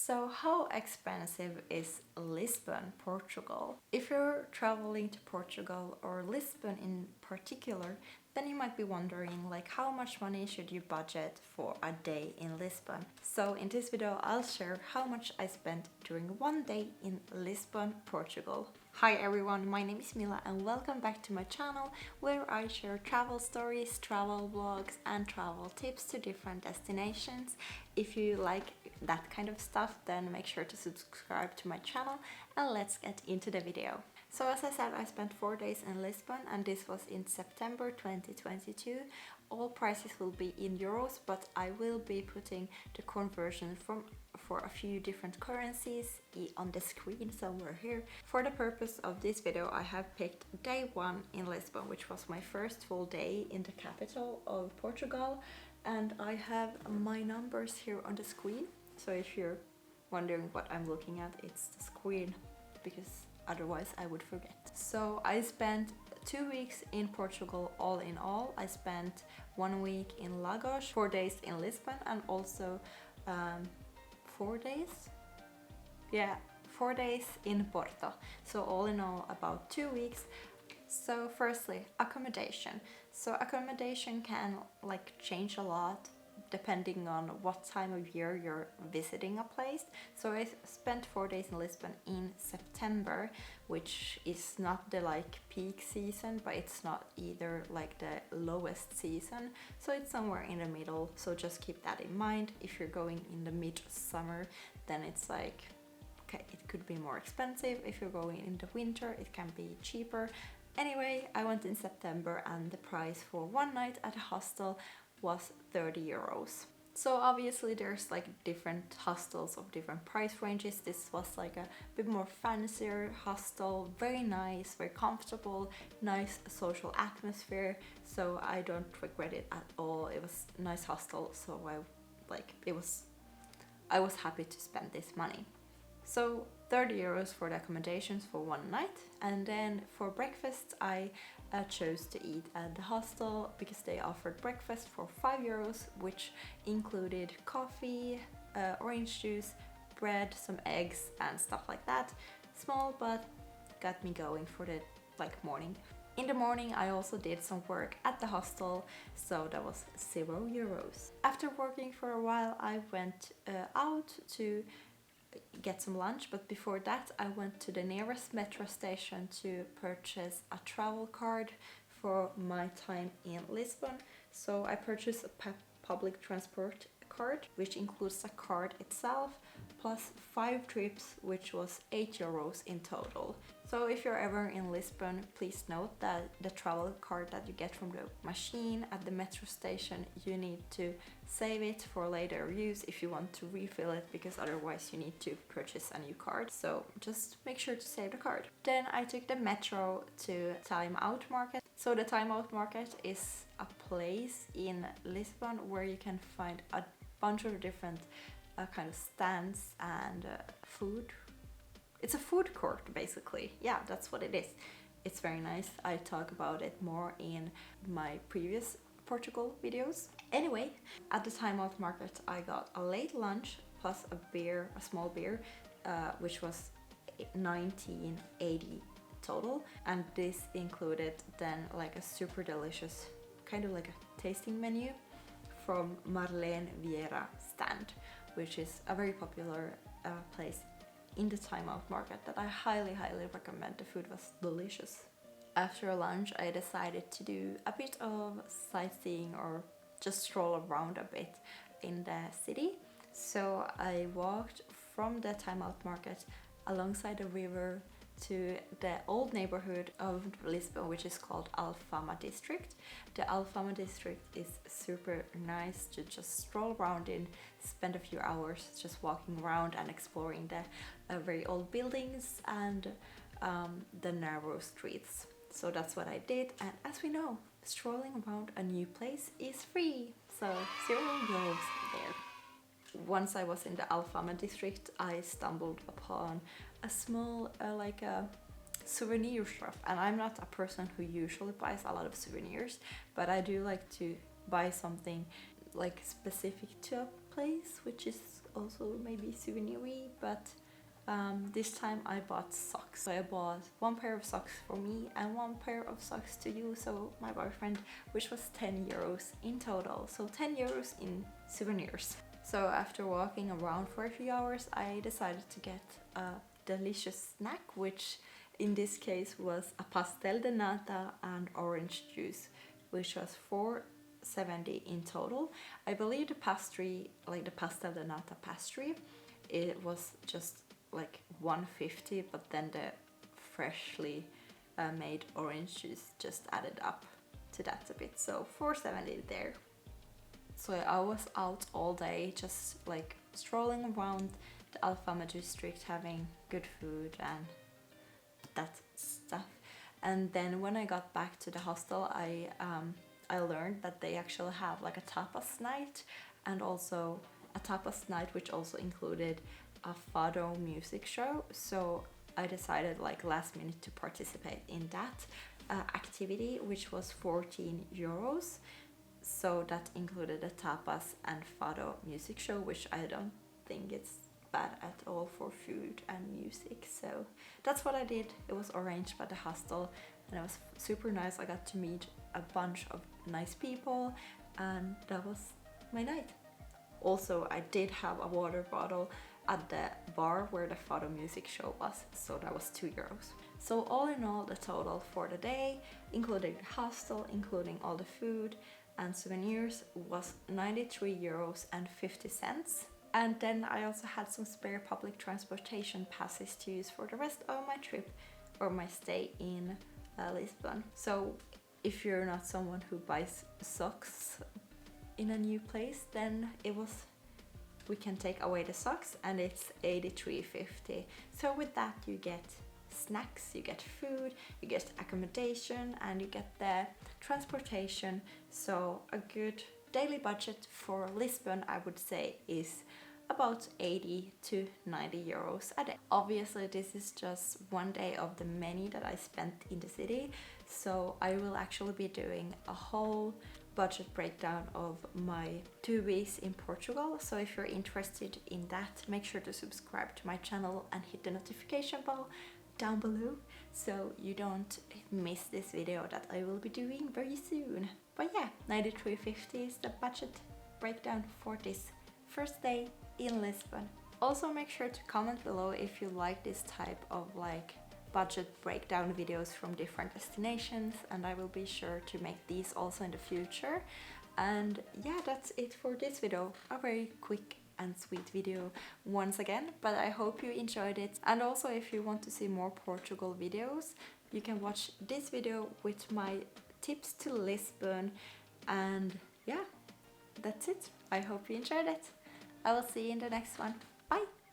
So how expensive is Lisbon, Portugal? If you're traveling to Portugal or Lisbon in particular, then you might be wondering like how much money should you budget for a day in Lisbon. So in this video I'll share how much I spent during one day in Lisbon, Portugal. Hi everyone, my name is Mila and welcome back to my channel where I share travel stories, travel vlogs and travel tips to different destinations. If you like that kind of stuff, then make sure to subscribe to my channel and let's get into the video. So as I said, I spent 4 days in Lisbon and this was in September 2022. All prices will be in euros, but I will be putting the conversion for a few different currencies on the screen somewhere here. For the purpose of this video, I have picked day 1 in Lisbon, which was my first full day in the capital of Portugal. And I have my numbers here on the screen. So if you're wondering what I'm looking at, it's the screen, because otherwise I would forget. So I spent 2 weeks in Portugal all in all. I spent 1 week in Lagos, 4 days in Lisbon, and also 4 days? Yeah, 4 days in Porto. So all in all about 2 weeks. So firstly, accommodation. So accommodation can like change a lot depending on what time of year you're visiting a place. So I spent 4 days in Lisbon in September, which is not the like peak season, but it's not either like the lowest season. So it's somewhere in the middle. So just keep that in mind. If you're going in the mid-summer, then it's like, okay, it could be more expensive. If you're going in the winter, it can be cheaper. Anyway, I went in September and the price for one night at a hostel was 30 euros. So obviously there's like different hostels of different price ranges. This was like a bit more fancier hostel, very nice, very comfortable, nice social atmosphere. So I don't regret it at all. It was a nice hostel, so I was happy to spend this money. So 30 euros for the accommodations for one night, and then for breakfast I chose to eat at the hostel because they offered breakfast for 5 euros, which included coffee, orange juice, bread, some eggs and stuff like that. Small, but got me going for the morning. In the morning I also did some work at the hostel, so that was 0 euros. After working for a while I went out to get some lunch, but before that I went to the nearest metro station to purchase a travel card for my time in Lisbon. So I purchased a public transport card, which includes a card itself plus 5 trips, which was 8 euros in total. So if you're ever in Lisbon, please note that the travel card that you get from the machine at the metro station, you need to save it for later use if you want to refill it, because otherwise you need to purchase a new card. So just make sure to save the card. Then I took the metro to Time Out Market. So the Time Out Market is a place in Lisbon where you can find a bunch of different kind of stands and food. It's a food court basically. Yeah, that's what it is. It's very nice. I talk about it more in my previous Portugal videos. Anyway, at the Time Out Market I got a late lunch plus a beer, a small beer, which was 19.80 total, and this included then like a super delicious kind of like a tasting menu from Marlene Vieira stand, which is a very popular place in the Time Out Market that I highly recommend. The food was delicious. After lunch I decided to do a bit of sightseeing or just stroll around a bit in the city. So I walked from the Time Out Market alongside the river to the old neighborhood of Lisbon, which is called Alfama district. The Alfama district is super nice to just stroll around in, spend a few hours just walking around and exploring the very old buildings and the narrow streets. So that's what I did, and as we know, strolling around a new place is free, so 0 euros there. Once I was in the Alfama district, I stumbled upon a small souvenir shop, and I'm not a person who usually buys a lot of souvenirs, but I do like to buy something like specific to a place, which is also maybe souvenir-y, but this time I bought socks. So I bought one pair of socks for me and one pair of socks to you, so my boyfriend, which was 10 euros in total. So 10 euros in souvenirs. So after walking around for a few hours, I decided to get a delicious snack, which in this case was a pastel de nata and orange juice, which was 4.70 in total. I believe the pastry, like the pastel de nata pastry, it was just like 1.50, but then the freshly made orange juice just added up to that a bit, so 4.70 there. So I was out all day just like strolling around the Alfama district, having good food and that stuff. And then when I got back to the hostel, I learned that they actually have like a tapas night, and also a tapas night which also included a fado music show. So I decided like last minute to participate in that activity, which was 14 euros. So that included a tapas and fado music show, which I don't think it's bad at all for food and music. So that's what I did. It was arranged by the hostel and it was super nice. I got to meet a bunch of nice people and that was my night. Also, I did have a water bottle at the bar where the fado music show was, so that was 2 euros. So all in all, the total for the day, including the hostel, including all the food and souvenirs, was 93 euros and 50 cents. And then I also had some spare public transportation passes to use for the rest of my trip or my stay in Lisbon. So if you're not someone who buys socks in a new place, then we can take away the socks and it's 83.50. So with that you get snacks, you get food, you get accommodation, and you get the transportation. So a good daily budget for Lisbon, I would say, is about 80 to 90 euros a day. Obviously this is just one day of the many that I spent in the city, so I will actually be doing a whole budget breakdown of my 2 weeks in Portugal. So if you're interested in that, make sure to subscribe to my channel and hit the notification bell down below so you don't miss this video that I will be doing very soon. But yeah, 93.50 is the budget breakdown for this first day in Lisbon. Also make sure to comment below if you like this type of like budget breakdown videos from different destinations, and I will be sure to make these also in the future. And yeah, that's it for this video. A very quick and sweet video once again, but I hope you enjoyed it. And also if you want to see more Portugal videos, you can watch this video with my tips to Lisbon. And yeah, that's it. I hope you enjoyed it. I will see you in the next one. Bye!